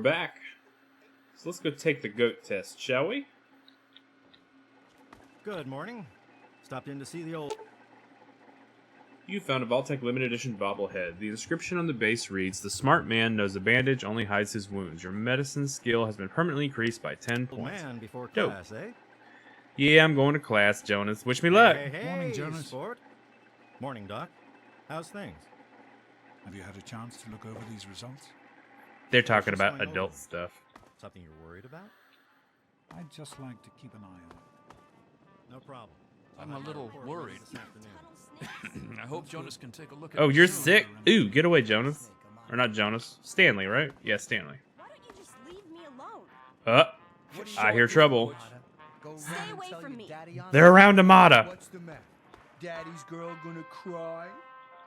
back. So let's go take the goat test, shall we? Good morning. Stopped in to see the old... You found a Vault-Tec limited edition bobblehead. The inscription on the base reads, "The smart man knows a bandage only hides his wounds. Your medicine skill has been permanently increased by 10 old points." man before Dope. class, eh? Yeah, I'm going to class, Jonas. Wish me luck. Hey, Morning, Jonas. Sport. Morning, Doc. How's things? Have you had a chance to look over these results? They're talking about Going adult over. stuff. Something you're worried about? I'd just like to keep an eye on it. No problem. I'm a little worried. This afternoon. I hope Jonas can take a look at Oh, it you're soon. sick? Ooh, get away, Jonas. Or not Jonas. Stanley, right? Yeah, Stanley. Why don't you just leave me alone? I hear trouble. Stay away from me. They're around Amada. What's the matter? Daddy's girl gonna cry?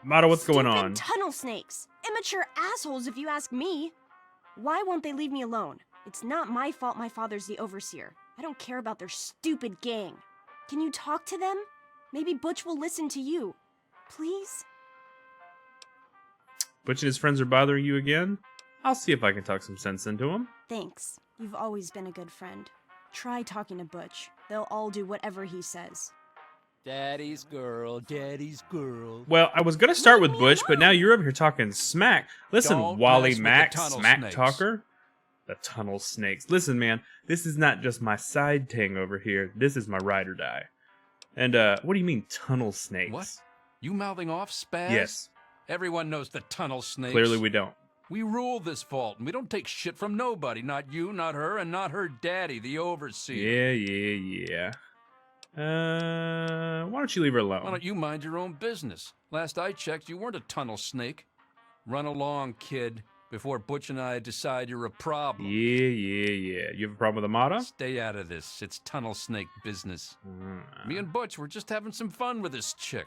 Amada, what's going Stupid on? tunnel snakes. Immature assholes, if you ask me. Why won't they leave me alone? It's not my fault my father's the overseer. I don't care about their stupid gang. Can you talk to them? Maybe Butch will listen to you. Please? Butch and his friends are bothering you again? I'll see if I can talk some sense into them. Thanks. You've always been a good friend. Try talking to Butch. They'll all do whatever he says. Daddy's girl, daddy's girl. Well, I was going to start with Butch, but now you're over here talking smack. Listen, Don't Wally mess with the Mack, tunnel smack snakes. talker. The tunnel snakes. Listen, man, this is not just my side ting over here. This is my ride or die. And, what do you mean, tunnel snakes? What? You mouthing off, Spaz? Yes. Everyone knows the tunnel snakes. Clearly we don't. We rule this vault, and we don't take shit from nobody. Not you, not her, and not her daddy, the overseer. Yeah. Why don't you leave her alone? Why don't you mind your own business? Last I checked, you weren't a tunnel snake. Run along, kid, before Butch and I decide you're a problem. Yeah. You have a problem with Amada? Stay out of this. It's tunnel snake business. Me and Butch were just having some fun with this chick.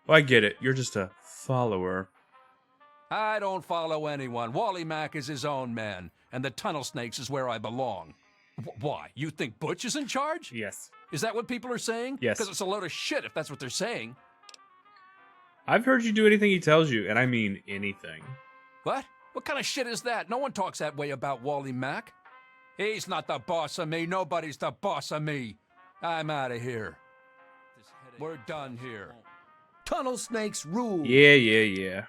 Well, I get it. You're just a follower. I don't follow anyone. Wally Mack is his own man, and the tunnel snakes is where I belong. Why? You think Butch is in charge? Yes. Is that what people are saying? Yes. Because it's a load of shit if that's what they're saying. I've heard you do anything he tells you, and I mean anything. What? What kind of shit is that? No one talks that way about Wally Mack. He's not the boss of me. Nobody's the boss of me. I'm out of here. We're done here. Tunnel snakes rule. Yeah.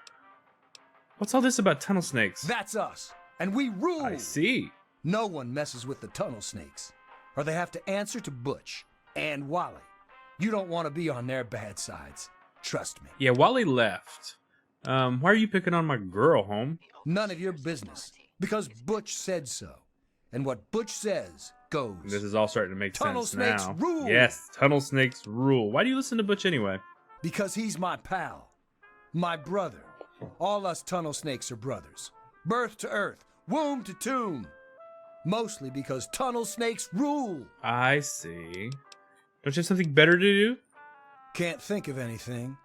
What's all this about tunnel snakes? That's us. And we rule. I see. No one messes with the tunnel snakes. Or they have to answer to Butch and Wally. You don't want to be on their bad sides. Trust me. Yeah, Wally left. Why are you picking on my girl, home? None of your business. Because Butch said so. And what Butch says goes. This is all starting to make Tunnel sense snakes now. rule. Yes, tunnel snakes rule. Why do you listen to Butch anyway? Because he's my pal. My brother. All us tunnel snakes are brothers. Birth to earth. Womb to tomb. Mostly because tunnel snakes rule. I see. Don't you have something better to do? Can't think of anything.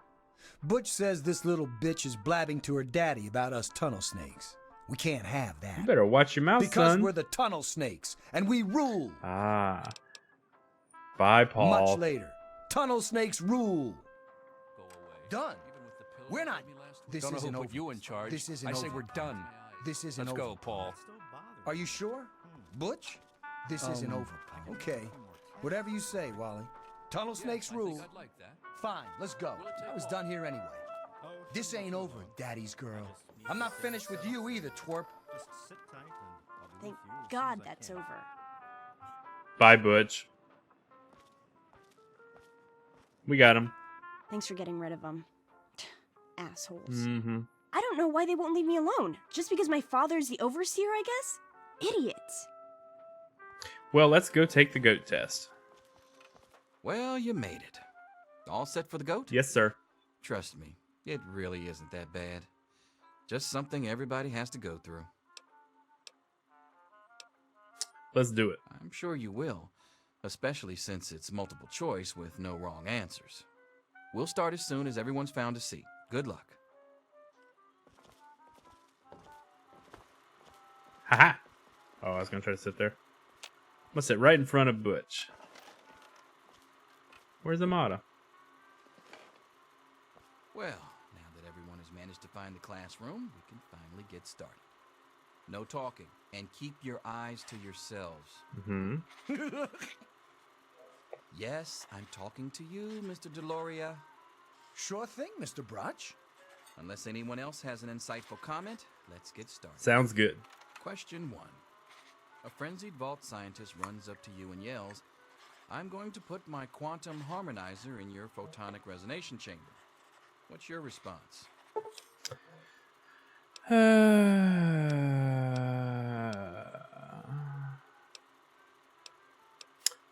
Butch says this little bitch is blabbing to her daddy about us tunnel snakes. We can't have You that. better watch your mouth, Because son. we're the tunnel snakes, and we rule. Ah. Bye, Paul. Much later. Tunnel snakes rule. Go away. Done. Even with the pills We're you not- gave me last week. this Don't know isn't who put over. you in charge. This isn't I say over. we're done. This isn't Let's over. go, Paul. Are you sure? Butch? This isn't over. Okay. Whatever you say, Wally. Tunnel snakes I rule. think I'd like that. Fine, let's go. I was done here anyway. This ain't over, Daddy's girl. I'm not finished with you either, twerp. Just sit tight and I'll be Thank with you as God soon as I that's can. over. Bye, Butch. We got him. Thanks for getting rid of them. Assholes. Mm-hmm. I don't know why they won't leave me alone. Just because my father's the overseer, I guess? Idiots. Well, let's go take the goat test. Well, you made it. All set for the goat? Yes, sir. Trust me, it really isn't that bad. Just something everybody has to go through. Let's do it. I'm sure you will, especially since it's multiple choice with no wrong answers. We'll start as soon as everyone's found a seat. Good luck. Haha. Oh, I was going to try to sit there. I'm going to sit right in front of Butch. Where's Amada? Well, now that everyone has managed manage to find the classroom, we can finally get started. No talking, and keep your eyes to yourselves. Mm-hmm. Yes, I'm talking to you, Mr. Deloria. Sure thing, Mr. Brotch. Unless anyone else has an insightful comment, let's get started. Sounds good. Question 1. A frenzied vault scientist runs up to you and yells, "I'm going to put my quantum harmonizer in your photonic resonation chamber." What's your response?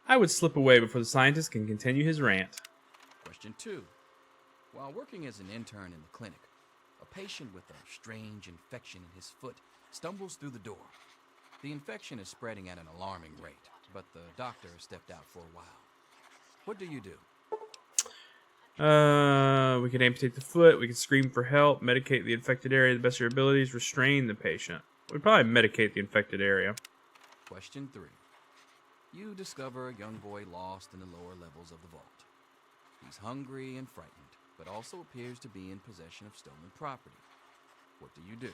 I would slip away before the scientist can continue his rant. Question 2. While working as an intern in the clinic, a patient with a strange infection in his foot stumbles through the door. The infection is spreading at an alarming rate, but the doctor has stepped out for a while. What do you do? We could amputate the foot, we could scream for help, medicate the infected area to the best of your abilities, restrain the patient. We'd probably medicate the infected area. Question 3. You discover a young boy lost in the lower levels of the vault. He's hungry and frightened, but also appears to be in possession of stolen property. What do you do?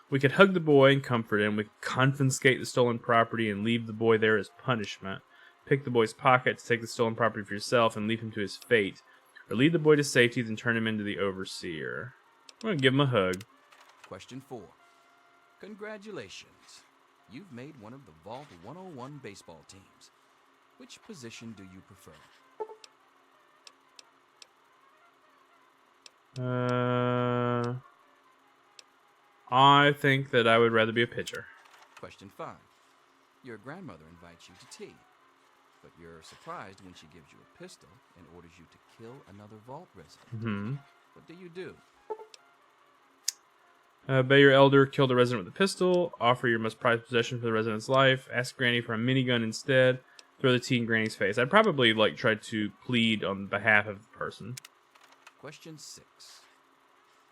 We could hug the boy and comfort him. We could confiscate the stolen property and leave the boy there as punishment. Pick the boy's pocket to take the stolen property for yourself and leave him to his fate. Or lead the boy to safety, then turn him into the overseer. I'm going to give him a hug. Question 4. Congratulations. You've made one of the Vault 101 baseball teams. Which position do you prefer? I think that I would rather be a pitcher. Question 5. Your grandmother invites you to tea, but you're surprised when she gives you a pistol and orders you to kill another vault resident. Mm-hmm. What do you do? Obey your elder, kill the resident with a pistol, offer your most prized possession for the resident's life, ask Granny for a minigun instead, throw the tea in Granny's face. I'd probably try to plead on behalf of the person. Question 6.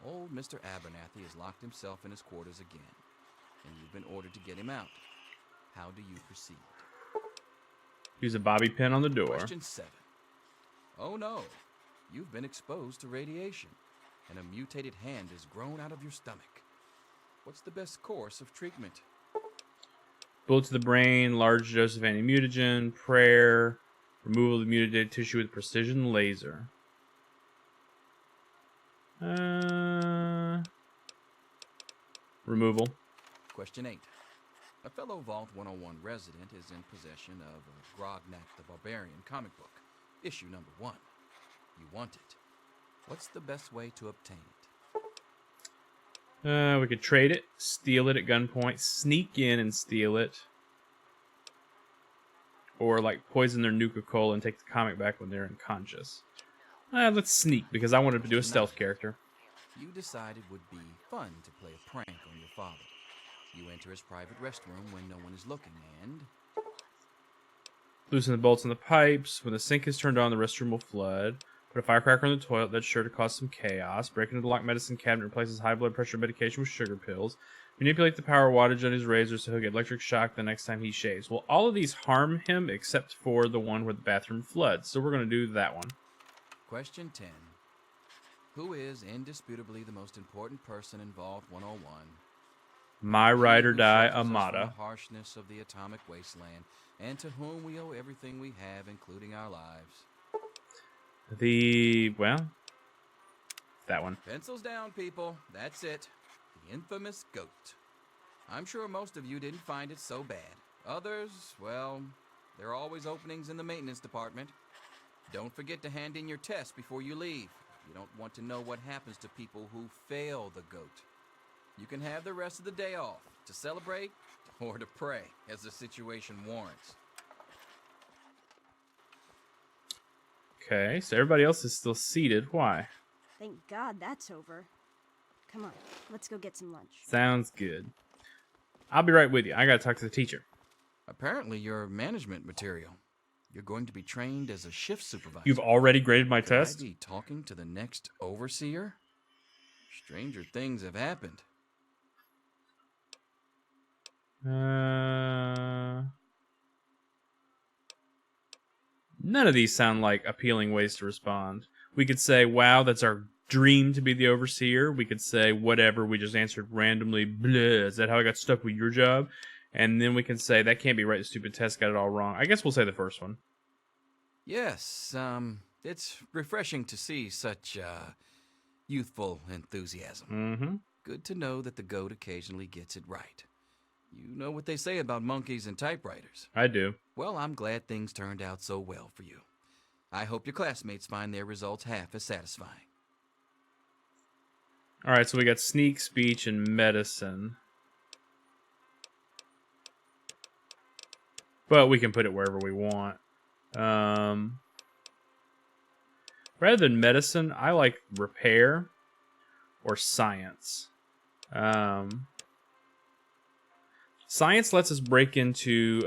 Old Mr. Abernathy has locked himself in his quarters again, and you've been ordered to get him out. How do you proceed? Use a bobby pin on the door. Question 7. Oh no, you've been exposed to radiation, and a mutated hand has grown out of your stomach. What's the best course of treatment? Bullet to the brain, large dose of anti-mutagen, prayer, removal of the mutated tissue with precision laser. Removal. Question 8. A fellow Vault 101 resident is in possession of a Grognak the Barbarian comic book, issue number 1. You want it. What's the best way to obtain it? We could trade it, steal it at gunpoint, sneak in and steal it. Or poison their Nuka-Cola and take the comic back when they're unconscious. Let's sneak, because I wanted to do a stealth character. You decided it would be fun to play a prank on your father. You enter his private restroom when no one is looking and... Loosen the bolts in the pipes. When the sink is turned on, the restroom will flood. Put a firecracker in the toilet. That's sure to cause some chaos. Break into the locked medicine cabinet. Replaces high blood pressure medication with sugar pills. Manipulate the power wattage on his razor so he'll get electric shock the next time he shaves. Well, all of these harm him except for the one where the bathroom floods. So we're going to do that one. Question 10. Who is indisputably the most important person in Vault 101? My ride or Who die, shelters us from Amada. the harshness of the atomic wasteland, and to whom we owe everything we have, including our lives. That one. Pencils down, people. That's it. The infamous goat. I'm sure most of you didn't find it so bad. Others, well, there are always openings in the maintenance department. Don't forget to hand in your test before you leave. You don't want to know what happens to people who fail the goat. You can have the rest of the day off to celebrate or to pray as the situation warrants. Okay, so everybody else is still seated. Why? Thank God that's over. Come on, let's go get some lunch. Sounds good. I'll be right with you. I gotta talk to the teacher. Apparently you're management material. You're going to be trained as a shift supervisor. You've already graded my Could I test? be talking to the next overseer? Stranger things have happened. None of these sound like appealing ways to respond. We could say, wow, that's our dream to be the overseer. We could say, whatever, we just answered randomly, bleh, is that how I got stuck with your job? And then we can say, that can't be right, the stupid test got it all wrong. I guess we'll say the first one. Yes, it's refreshing to see such, youthful enthusiasm. Mm-hmm. Good to know that the goat occasionally gets it right. You know what they say about monkeys and typewriters. I do. Well, I'm glad things turned out so well for you. I hope your classmates find their results half as satisfying. Alright, so we got sneak, speech, and medicine. But we can put it wherever we want. Rather than medicine, I like repair or science. Science lets us break into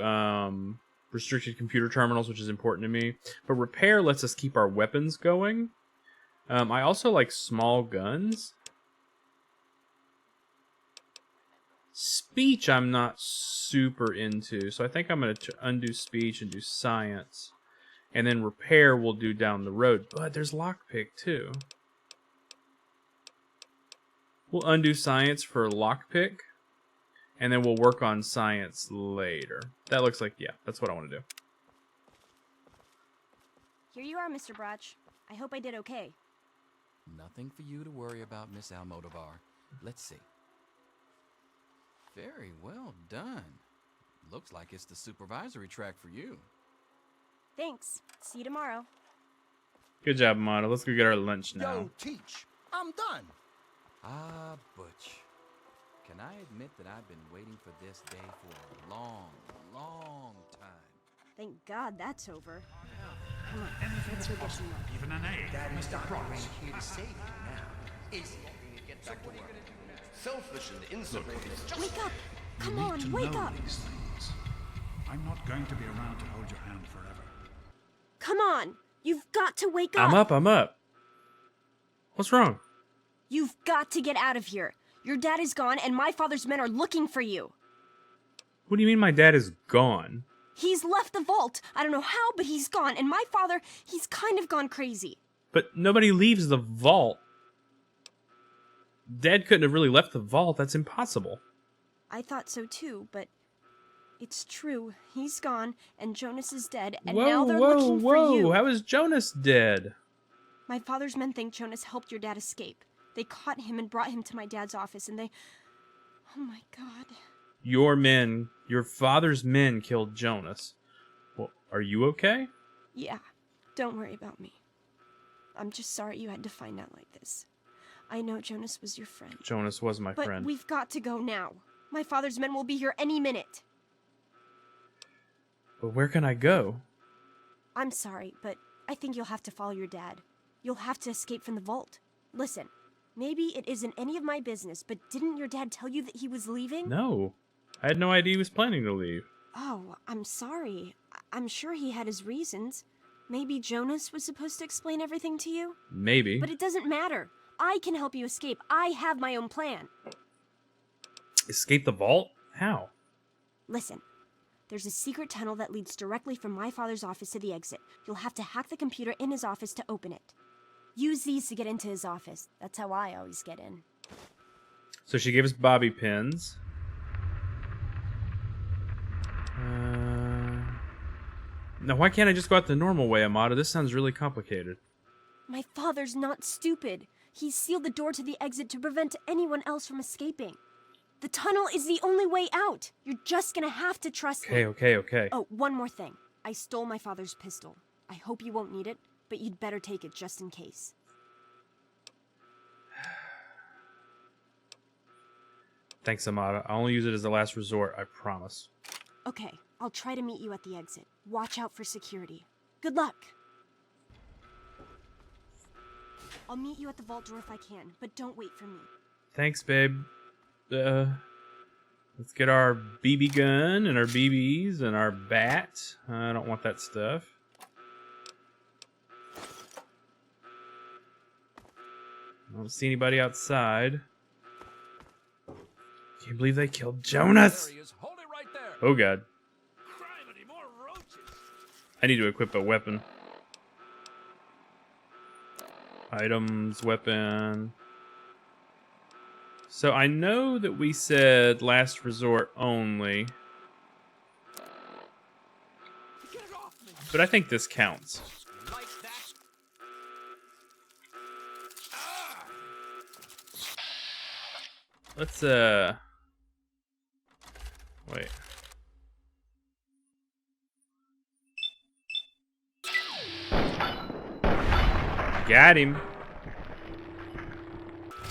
restricted computer terminals, which is important to me. But repair lets us keep our weapons going. I also like small guns. Speech I'm not super into, so I think I'm going to undo speech and do science. And then repair we'll do down the road. But there's lockpick too. We'll undo science for lockpick. And then we'll work on science later. That looks like, yeah, that's what I want to do. Here you are, Mr. Brotch. I hope I did okay. Nothing for you to worry about, Miss Almodovar. Let's see. Very well done. Looks like it's the supervisory track for you. Thanks. See you tomorrow. Good job, Amada. Let's go get our lunch now. Yo, Teach, I'm done. Ah, Butch. Can I admit that I've been waiting for this day for a long, long time? Thank God that's over. Come on, let's go get some lunch. Even an A. Daddy's not here to save you now, is he? Get back to work. Selfish and insulated. Wake up! You Come need on, to wake know up! these things. I'm not going to be around to hold your hand forever. Come on! You've got to wake up! I'm up, I'm up. What's wrong? You've got to get out of here. Your dad is gone, and my father's men are looking for you. What do you mean my dad is gone? He's left the vault. I don't know how, but he's gone. And my father, he's kind of gone crazy. But nobody leaves the vault. Dad couldn't have really left the vault. That's impossible. I thought so too, but it's true. He's gone, and Jonas is dead, and whoa, now they're whoa, looking whoa. for you. How is Jonas dead? My father's men think Jonas helped your dad escape. They caught him and brought him to my dad's office, and they... Oh my God. Your men, your father's men killed Jonas. Well, are you okay? Yeah, don't worry about me. I'm just sorry you had to find out like this. I know Jonas was your friend. Jonas was my But friend. we've got to go now. My father's men will be here any minute. But where can I go? I'm sorry, but I think you'll have to follow your dad. You'll have to escape from the vault. Listen, maybe it isn't any of my business, but didn't your dad tell you that he was leaving? No. I had no idea he was planning to leave. Oh, I'm sorry. I'm sure he had his reasons. Maybe Jonas was supposed to explain everything to you? Maybe. But it doesn't matter. I can help you escape. I have my own plan. Escape the vault? How? Listen, there's a secret tunnel that leads directly from my father's office to the exit. You'll have to hack the computer in his office to open it. Use these to get into his office. That's how I always get in. So she gave us bobby pins. Now, why can't I just go out the normal way, Amada? This sounds really complicated. My father's not stupid. He sealed the door to the exit to prevent anyone else from escaping. The tunnel is the only way out. You're just gonna have to trust me. Okay. Oh, one more thing. I stole my father's pistol. I hope you won't need it, but you'd better take it just in case. Thanks, Amada. I'll only use it as a last resort, I promise. Okay, I'll try to meet you at the exit. Watch out for security. Good luck! I'll meet you at the vault door if I can, but don't wait for me. Thanks, babe. Let's get our BB gun and our BBs and our bat. I don't want that stuff. I don't see anybody outside. Can't believe they killed Jonas! There he is. Hold it right there. Oh god. Criminy, more roaches. I need to equip a weapon. Items, weapon. So I know that we said last resort only. But I think this counts. Let's, wait. Got him.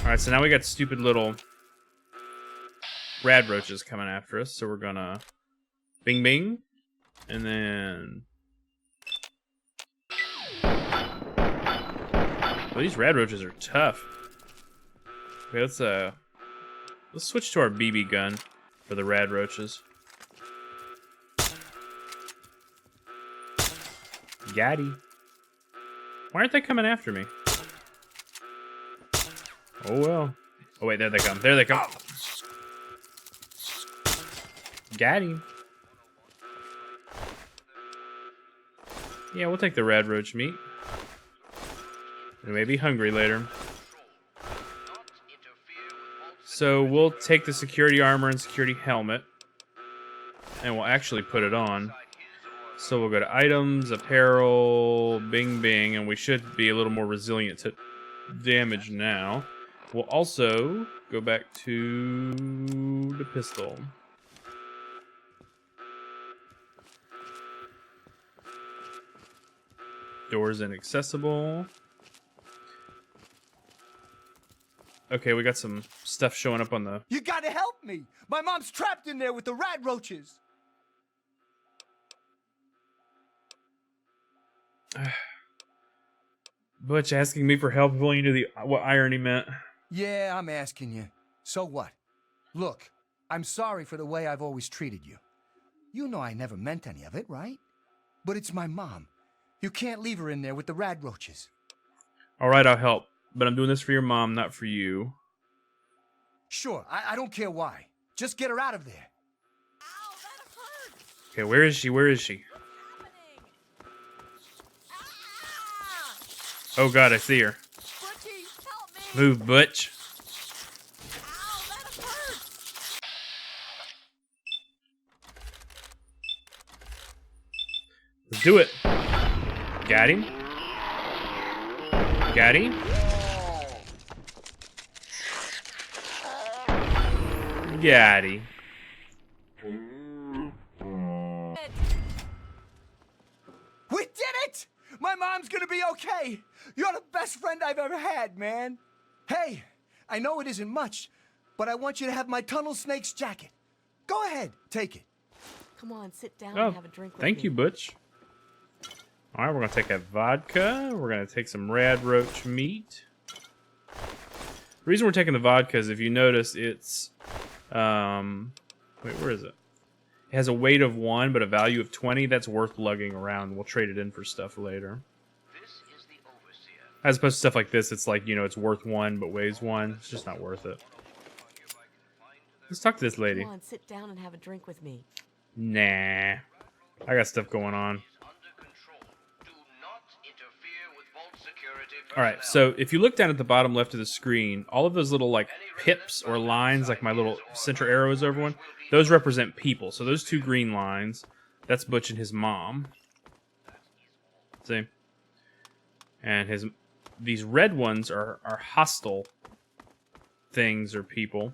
Alright, so now we got stupid little rad roaches coming after us, so we're gonna bing bing, and then... Well, these rad roaches are tough. Okay, let's switch to our BB gun for the rad roaches. Got him. Why aren't they coming after me? Oh well. Oh wait, there they come. There they come. Got him. Yeah, we'll take the rad roach meat. We may be hungry later. So we'll take the security armor and security helmet, and we'll actually put it on. So we'll go to items, apparel, bing bing, and we should be a little more resilient to damage now. We'll also go back to the pistol. Doors inaccessible. Okay, we got some stuff showing up on the... You gotta help me! My mom's trapped in there with the rad roaches! Butch asking me for help if only you knew what irony meant. Yeah, I'm asking you. So what? Look, I'm sorry for the way I've always treated you. You know I never meant any of it, right? But it's my mom. You can't leave her in there with the rad roaches. Alright, I'll help. But I'm doing this for your mom, not for you. Sure, I don't care why. Just get her out of there. Ow, that hurt! Okay, where is she? Where is she? Oh god, I see her. Butchie, help me! Move, Butch. Ow, that hurt! Let's do it. Got him. Got him. Got him. We did it! My mom's gonna be okay! You're the best friend I've ever had, man! Hey, I know it isn't much, but I want you to have my tunnel snake's jacket. Go ahead, take it. Come on, sit down Oh, and have a drink with thank me. you, Butch. Alright, we're gonna take that vodka. We're gonna take some rad roach meat. The reason we're taking the vodka is if you notice it's wait, where is it? It has a weight of 1 but a value of 20. That's worth lugging around. We'll trade it in for stuff later. As opposed to stuff like this, it's like, you know, it's worth 1 but weighs 1. It's just not worth it. Let's talk to this lady. Come on, sit down and have a drink with me. Nah. I got stuff going on. Alright, so if you look down at the bottom left of the screen, all of those little, like, pips or lines, like my little center arrow is over one, those represent people. So those 2 green lines, that's Butch and his mom. See? And these red ones are hostile things or people.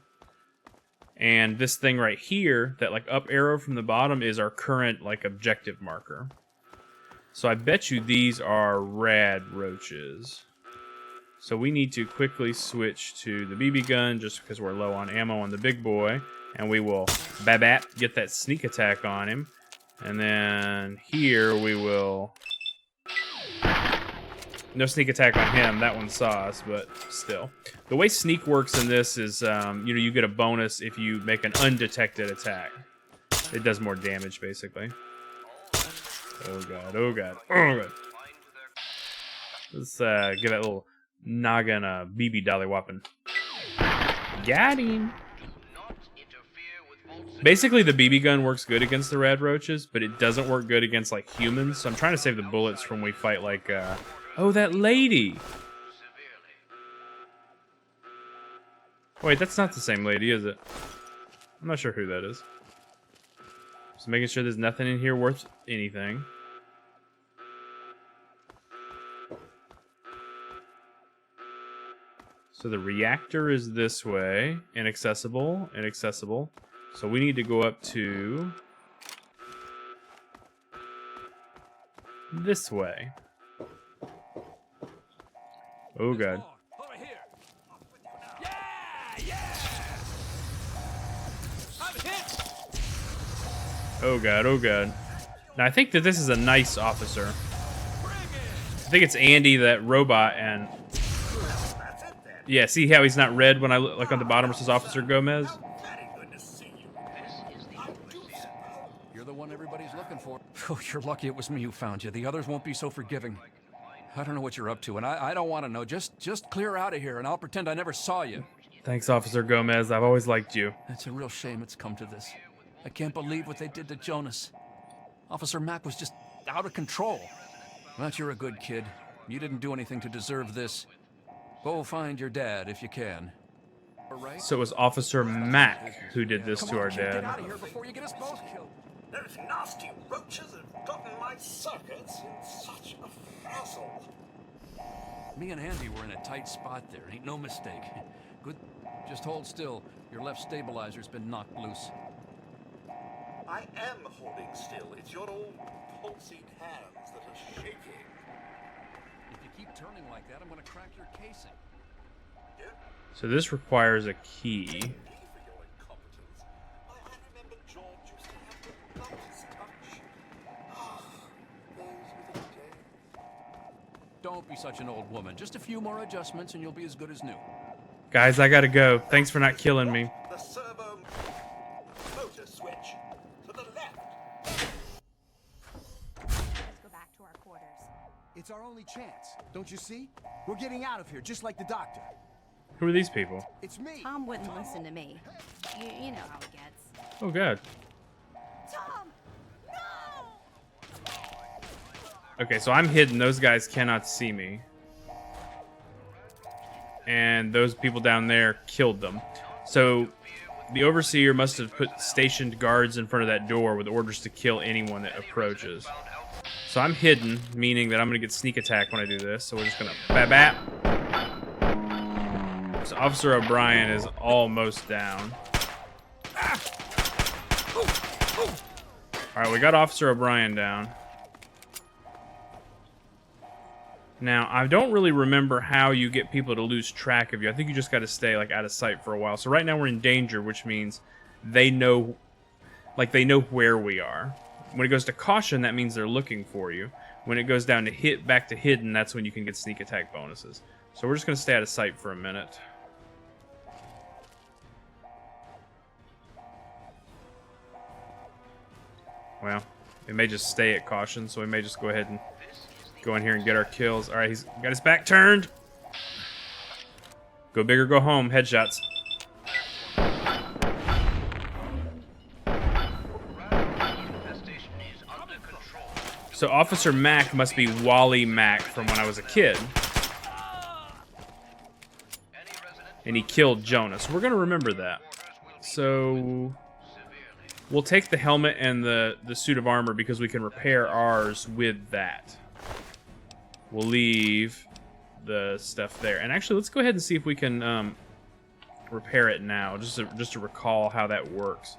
And this thing right here, that, like, up arrow from the bottom is our current, like, objective marker. So I bet you these are rad roaches. So we need to quickly switch to the BB gun just because we're low on ammo on the big boy. And we will babap, get that sneak attack on him. And then here we will... No sneak attack on him. That one saw us, but still. The way sneak works in this is, you know, you get a bonus if you make an undetected attack. It does more damage, basically. Oh god, oh god, oh god. Let's give that little noggin a BB dolly whopping. Got him! Basically, the BB gun works good against the rad roaches, but it doesn't work good against, like, humans. So I'm trying to save the bullets from when we fight, like, oh, that lady! Wait, that's not the same lady, is it? I'm not sure who that is. Just making sure there's nothing in here worth anything. So the reactor is this way. Inaccessible, inaccessible. So we need to go up to this way. Oh god. Over here. Yeah! I'm hit! Oh god, oh god. Now I think that this is a nice officer. I think it's Andy, that robot, and yeah, see how he's not red when I look, like on the bottom where it says Officer Gomez? You're the one everybody's looking for. Oh, you're lucky it was me who found you. The others won't be so forgiving. I don't know what you're up to, and I don't want to know. Just clear out of here, and I'll pretend I never saw you. Thanks, Officer Gomez. I've always liked you. It's a real shame it's come to this. I can't believe what they did to Jonas. Officer Mack was just out of control. But you're a good kid. You didn't do anything to deserve this. Go find your dad if you can. All right? So it was Officer Mack who did this to our Get dad. out of here before you get us both killed. Those nasty roaches have gotten my circuits in such a frazzle. Me and Andy were in a tight spot there. Ain't no mistake. Good. Just hold still. Your left stabilizer's been knocked loose. I am holding still. It's your old pulsing hands that are shaking. If you keep turning like that, I'm gonna crack your casing. So this requires a key. For your incompetence. I remember George used to have the lightest touch. Those were the days. Don't be such an old woman. Just a few more adjustments and you'll be as good as new. Guys, I gotta go. Thanks for not killing me. The servo motor switch to the left. Let's go back to our quarters. It's our only chance. Don't you see? We're getting out of here, just like the doctor. Who are these people? It's me. Tom wouldn't listen to me. You know how it gets. Oh god. Tom! No! Okay, so I'm hidden. Those guys cannot see me. And those people down there killed them. So the overseer must have put stationed guards in front of that door with orders to kill anyone that approaches. So I'm hidden, meaning that I'm going to get sneak attack when I do this. So we're just going to bat. So Officer O'Brien is almost down. Alright, we got Officer O'Brien down. Now, I don't really remember how you get people to lose track of you. I think you just got to stay like out of sight for a while. So right now we're in danger, which means they know where we are. When it goes to caution, that means they're looking for you. When it goes down to back to hidden, that's when you can get sneak attack bonuses. So we're just going to stay out of sight for a minute. Well, we may just stay at caution, so we may just go ahead and go in here and get our kills. Alright, he's got his back turned. Go big or go home. Headshots. So Officer Mack must be Wally Mack from when I was a kid. And he killed Jonas. We're going to remember that. So we'll take the helmet and the suit of armor because we can repair ours with that. We'll leave the stuff there. And actually, let's go ahead and see if we can repair it now, just to recall how that works.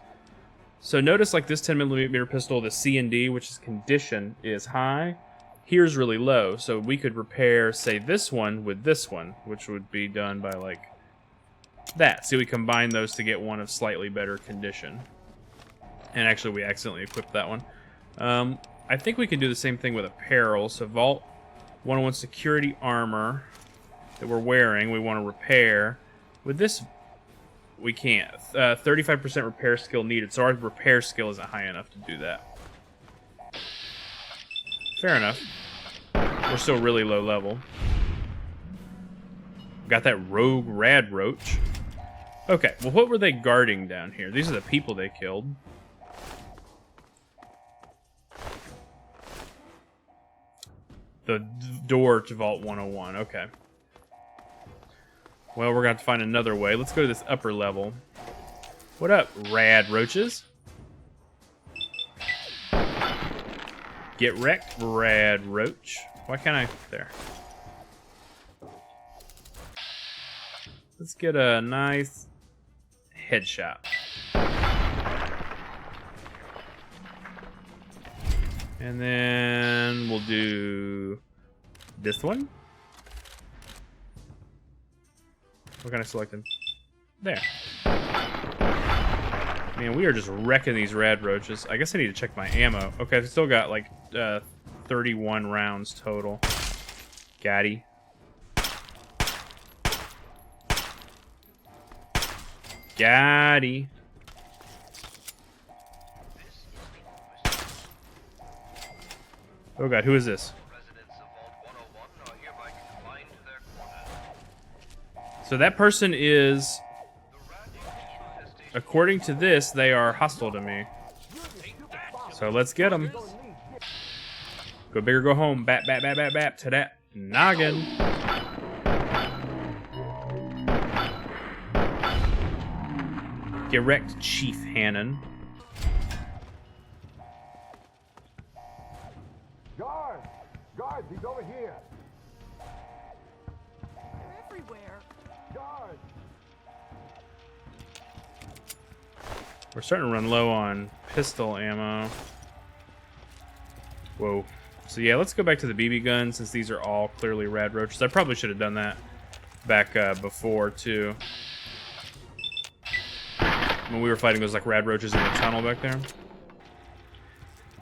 So notice, like this 10mm pistol, the C&D, which is condition, is high. Here's really low. So we could repair, say, this one with this one, which would be done by, like, that. See, we combine those to get one of slightly better condition. And actually, we accidentally equipped that one. I think we can do the same thing with apparel. So Vault 101 security armor that we're wearing, we want to repair. With this, we can't. 35% repair skill needed, so our repair skill isn't high enough to do that. Fair enough. We're still really low level. Got that rogue rad roach. Okay, well, what were they guarding down here? These are the people they killed. The door to Vault 101, okay. Well, we're going to have to find another way. Let's go to this upper level. What up, rad roaches? Get wrecked, rad roach. Why can't I... There. Let's get a nice headshot. And then we'll do this one. What can I select them? There. Man, we are just wrecking these rad roaches. I guess I need to check my ammo. Okay, I've still got like 31 rounds total. Gaddy. Gaddy. Oh god, who is this? So that person is, according to this, they are hostile to me. So let's get them. Go big or go home. Bap, bap, bap, bap, bap to that noggin. Get wrecked, Chief Hannon. Guard! Guard, he's over here! They're everywhere. Guard! We're starting to run low on pistol ammo. Whoa. So yeah, let's go back to the BB gun since these are all clearly rad roaches. I probably should have done that back before too. When we were fighting those like rad roaches in the tunnel back there.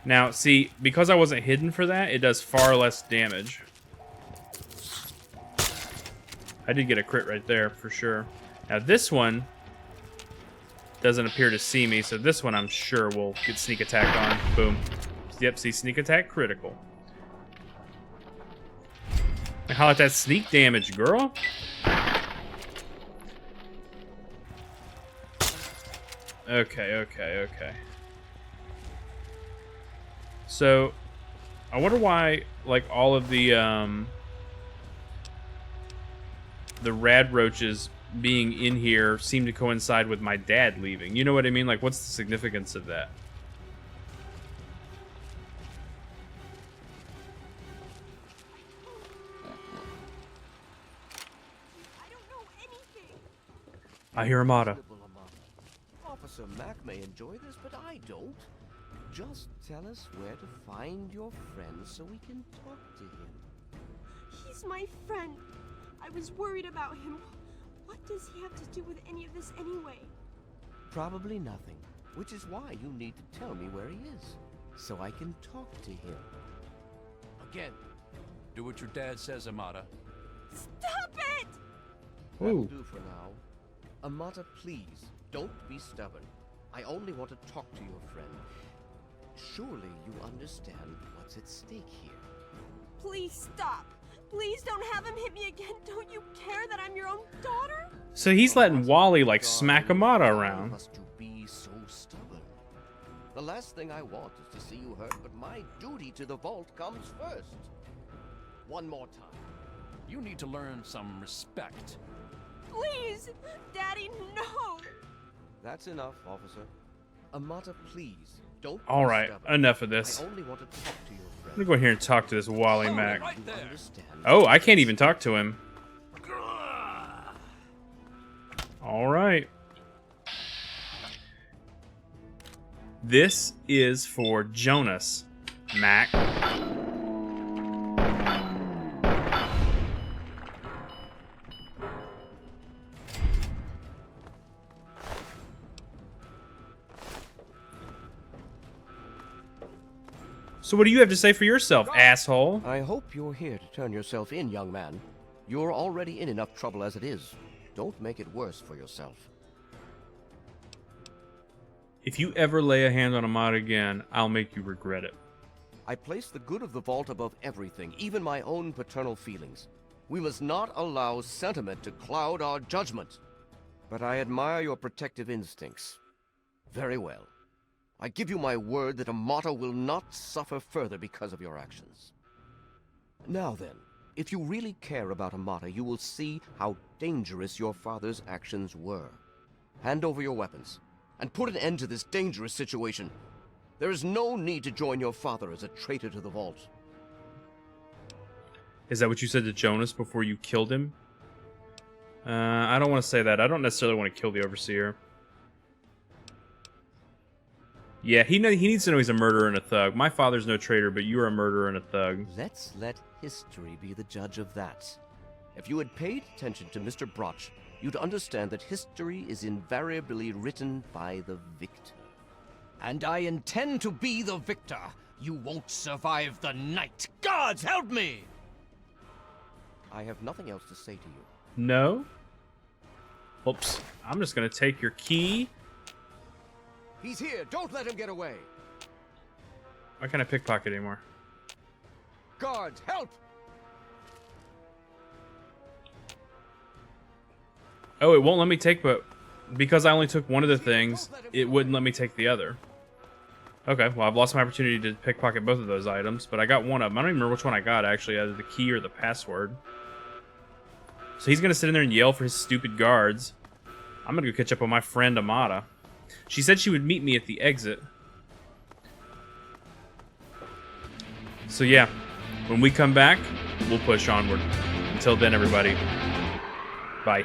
Now, see, because I wasn't hidden for that, it does far less damage. I did get a crit right there for sure. Now this one doesn't appear to see me, so this one I'm sure will get sneak attack on. Boom. Yep, see, sneak attack critical. How about that sneak damage, girl? Okay. So, I wonder why, like, all of the rad roaches being in here seem to coincide with my dad leaving. You know what I mean? Like, what's the significance of that? I hear Amada. Officer Mac may enjoy this, but I don't. Just tell us where to find your friend so we can talk to him. He's my friend. I was worried about him. What does he have to do with any of this anyway? Probably nothing, which is why you need to tell me where he is, so I can talk to him. Again, do what your dad says, Amada. Stop it! That'll do for now. Amata, please, don't be stubborn. I only want to talk to your friend. Surely you understand what's at stake here. Please stop. Please don't have him hit me again. Don't you care that I'm your own daughter? So he's letting Wally, like, smack Amada around. Must you be so stubborn? The last thing I want is to see you hurt, but my duty to the vault comes first. One more time. You need to learn some respect. Please! Daddy, no! That's enough, officer. Amata, please, don't be Alright, stubborn. enough of this. I only want to talk to your friend. Let me go here and talk to this Wally Mac. Right there. Oh, I can't even talk to him. Alright. This is for Jonas, Mac. So what do you have to say for yourself, asshole? I hope you're here to turn yourself in, young man. You're already in enough trouble as it is. Don't make it worse for yourself. If you ever lay a hand on Amada again, I'll make you regret it. I place the good of the vault above everything, even my own paternal feelings. We must not allow sentiment to cloud our judgment. But I admire your protective instincts. Very well. I give you my word that Amata will not suffer further because of your actions. Now then, If you really care about Amata, you will see how dangerous your father's actions were. Hand over your weapons, and put an end to this dangerous situation. There is no need to join your father as a traitor to the Vault. Is that what you said to Jonas before you killed him? I don't want to say that. I don't necessarily want to kill the Overseer. Yeah, he needs to know he's a murderer and a thug. My father's no traitor, but you are a murderer and a thug. Let's let history be the judge of that. If you had paid attention to Mr. Broch, you'd understand that history is invariably written by the victor. And I intend to be the victor. You won't survive the night. Gods help me! I have nothing else to say to you. No? Oops. I'm just gonna take your key. He's here. Don't let him get away. Why can't I pickpocket anymore? Guards, help! Oh, it won't let me take, but because I only took one of the things, it wouldn't let me take the other. Okay, well, I've lost my opportunity to pickpocket both of those items, but I got one of them. I don't even remember which one I got, actually, either the key or the password. So he's going to sit in there and yell for his stupid guards. I'm going to go catch up with my friend Amata. She said she would meet me at the exit. So yeah, when we come back, we'll push onward. Until then, everybody, bye.